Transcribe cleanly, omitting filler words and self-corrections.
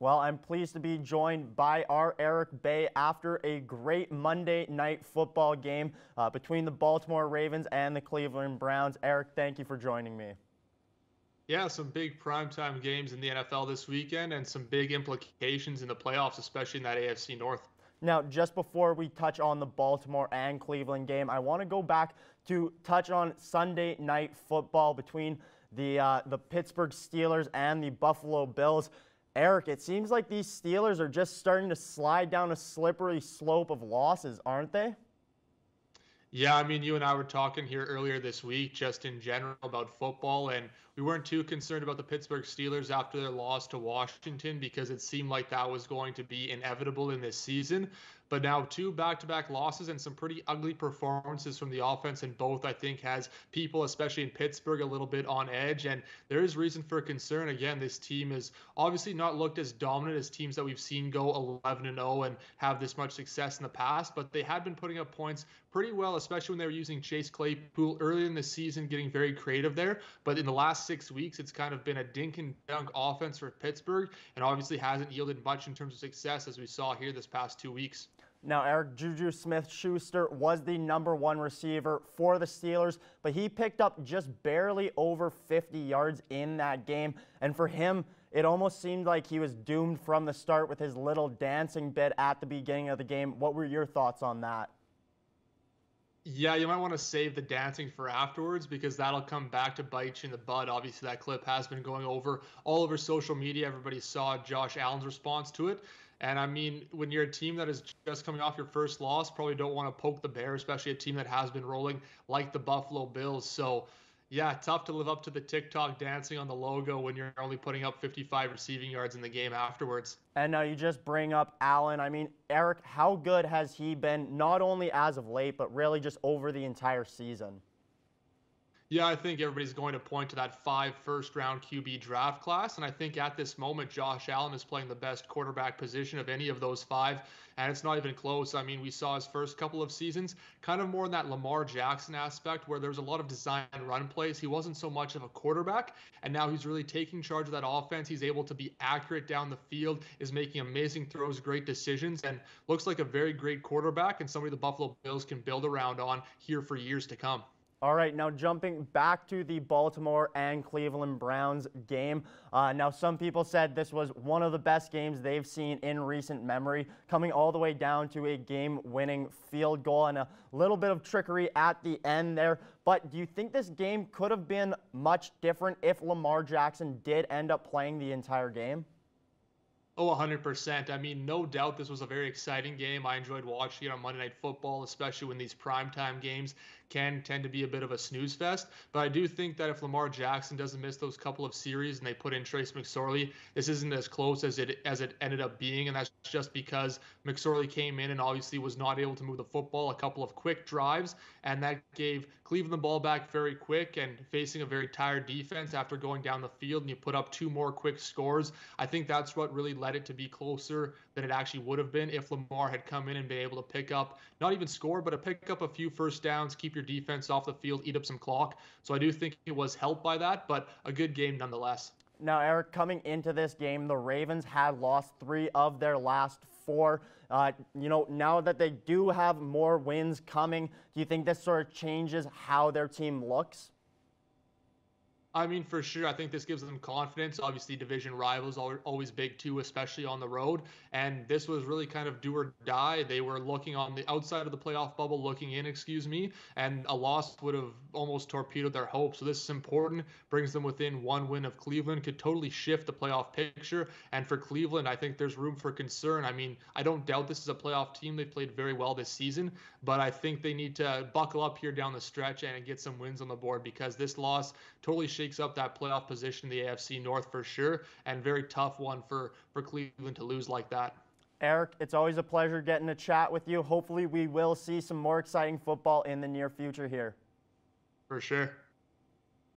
Well, I'm pleased to be joined by our Eric Bay after a great Monday night football game between the Baltimore Ravens and the Cleveland Browns. Eric, thank you for joining me. Yeah, some big primetime games in the NFL this weekend and some big implications in the playoffs, especially in that AFC North. Now, just before we touch on the Baltimore and Cleveland game, I want to go back to touch on Sunday night football between the Pittsburgh Steelers and the Buffalo Bills. Eric, it seems like these Steelers are just starting to slide down a slippery slope of losses, aren't they? Yeah, I mean, you and I were talking here earlier this week, just in general about football, and we weren't too concerned about the Pittsburgh Steelers after their loss to Washington because it seemed like that was going to be inevitable in this season. But now two back-to-back losses and some pretty ugly performances from the offense in both, I think, has people, especially in Pittsburgh, a little bit on edge. And there is reason for concern. Again, this team is obviously not looked as dominant as teams that we've seen go 11-0 and have this much success in the past, but they had been putting up points pretty well, especially when they were using Chase Claypool early in the season, getting very creative there. But in the last 6 weeks, it's kind of been a dink and dunk offense for Pittsburgh, and obviously hasn't yielded much in terms of success as we saw here this past 2 weeks. Now, Eric, Juju Smith-Schuster was the #1 receiver for the Steelers, but he picked up just barely over 50 yards in that game. And for him, it almost seemed like he was doomed from the start with his little dancing bit at the beginning of the game. What were your thoughts on that? Yeah, you might want to save the dancing for afterwards because that'll come back to bite you in the butt. Obviously, that clip has been going over all over social media. Everybody saw Josh Allen's response to it. And I mean, when you're a team that is just coming off your first loss, probably don't want to poke the bear, especially a team that has been rolling like the Buffalo Bills. So, yeah, tough to live up to the TikTok dancing on the logo when you're only putting up 55 receiving yards in the game afterwards. And now you just bring up Allen. I mean, Eric, how good has he been, not only as of late, but really just over the entire season? Yeah, I think everybody's going to point to that 5 first-round QB draft class, and I think at this moment, Josh Allen is playing the best quarterback position of any of those 5, and it's not even close. I mean, we saw his first couple of seasons kind of more in that Lamar Jackson aspect where there was a lot of design run plays. He wasn't so much of a quarterback, and now he's really taking charge of that offense. He's able to be accurate down the field, is making amazing throws, great decisions, and looks like a very great quarterback and somebody the Buffalo Bills can build around on here for years to come. All right, now jumping back to the Baltimore and Cleveland Browns game. Now, some people said this was one of the best games they've seen in recent memory, coming all the way down to a game-winning field goal and a little bit of trickery at the end there. But do you think this game could have been much different if Lamar Jackson did end up playing the entire game? Oh, 100%. I mean, no doubt this was a very exciting game. I enjoyed watching it on Monday Night Football, especially when these primetime games can tend to be a bit of a snooze fest. But I do think that if Lamar Jackson doesn't miss those couple of series and they put in Trace McSorley, this isn't as close as it ended up being. And that's just because McSorley came in and obviously was not able to move the football, a couple of quick drives, and that gave Cleveland the ball back very quick and facing a very tired defense after going down the field, and you put up 2 more quick scores. I think that's what really led it to be closer than it actually would have been if Lamar had come in and been able to pick up, not even score, but to pick up a few first downs, keep your defense off the field, eat up some clock. So I do think it was helped by that, but a good game nonetheless. Now, Eric, coming into this game, the Ravens had lost 3 of their last 4. Now that they do have more wins coming, do you think this sort of changes how their team looks? I mean, for sure. I think this gives them confidence. Obviously, division rivals are always big too, especially on the road. And this was really kind of do or die. They were looking on the outside of the playoff bubble, looking in, and a loss would have almost torpedoed their hopes. So this is important, brings them within 1 win of Cleveland, could totally shift the playoff picture. And for Cleveland, I think there's room for concern. I mean, I don't doubt this is a playoff team. They've played very well this season, but I think they need to buckle up here down the stretch and get some wins on the board because this loss totally shakes up that playoff position in the AFC North for sure, and very tough one for Cleveland to lose like that. Eric, it's always a pleasure getting to chat with you. Hopefully we will see some more exciting football in the near future here. For sure.